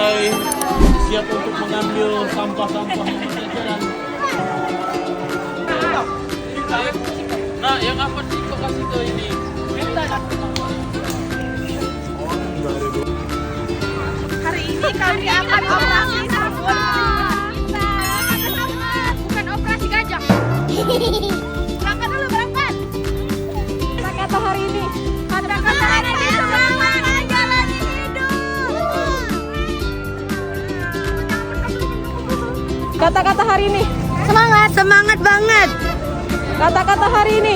mulai siap untuk mengambil sampah-sampah yang ada di jalan. Nah, yang apa sih kok kasih ke ini? Hari ini kami akan operasi sabun. Bukan operasi gajah. Berangkat dulu, berangkat. Kata-kata hari ini. Kata-kata hari ini semangat jalani hidup. Kata-kata hari ini. Semangat, semangat banget. Kata-kata hari ini.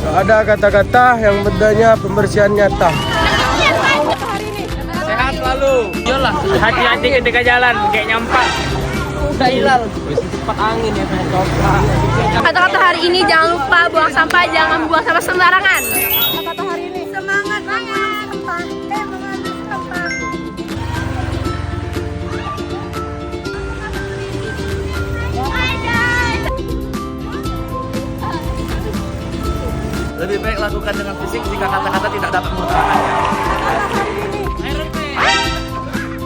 Ada kata-kata yang bedanya pembersihan nyata. Kata hari ini. Sehat selalu. Iyalah, hati-hati ketika jalan kayak nyampak. Udah hilal. Cepat angin ya Kata-kata hari ini jangan lupa buang sampah, jangan buang sampah sembarangan. Kata-kata hari ini. Semangat banget. Mengambil sampah. Lebih baik lakukan dengan fisik jika kata-kata tidak dapat melupakannya.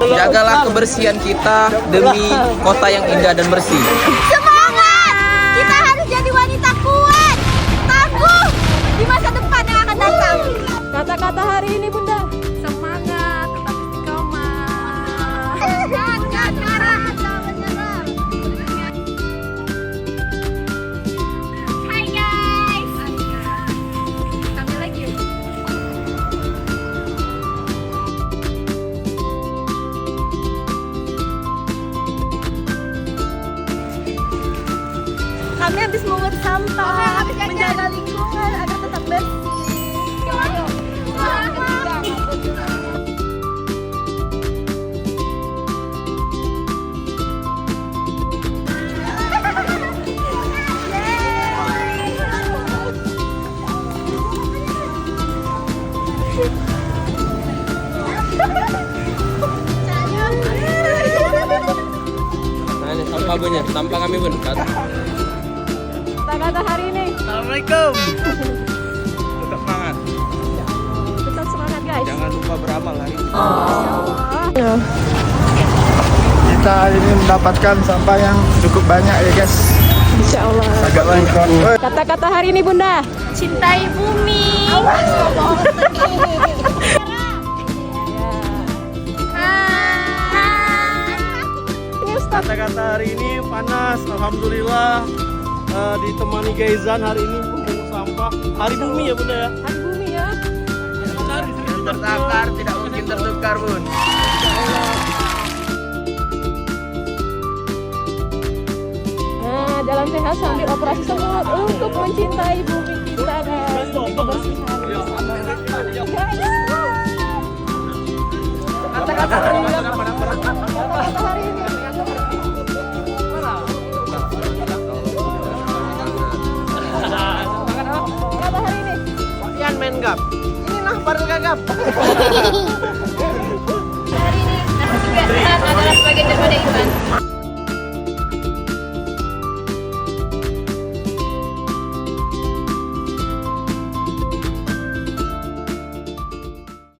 Jagalah kebersihan kita demi kota yang indah dan bersih. Semangat! Kita harus jadi wanita kuat, tangguh di masa depan yang akan datang. Kata-kata hari ini, Bunda. Semangat, tetap istiqomah. Jangan marah, jangan menyerah. Hai guys. Ambil lagi. Kami habis mengut sampah, menjaga lingkungan agar tetap bersih. Nah, ini sampah punya, sampah kami pun. Kata-kata hari ini. Assalamualaikum. Tetap semangat. Tetap semangat, guys. Jangan lupa beramal hari ini. Kita hari ini mendapatkan sampah yang cukup banyak ya guys. Insya Allah. Agak banyak. Kata-kata hari ini, Bunda. Cintai bumi. Ini Ustaz. Kata-kata hari ini panas, alhamdulillah. Ditemani Gaizan hari ini membuang sampah. Hari bumi ya Bunda ya. Hari bumi ya. Yang tertakar tidak mungkin tertukar pun. Nah, jalan sehat sambil operasi semut untuk mencintai bumi kita, guys. Kebersihan. Guys. Kata-kata hari ini. Kata-kata hari ini. Kata hari ini. Yan main gap. Inilah baru gagap. Hari ini nasi juga.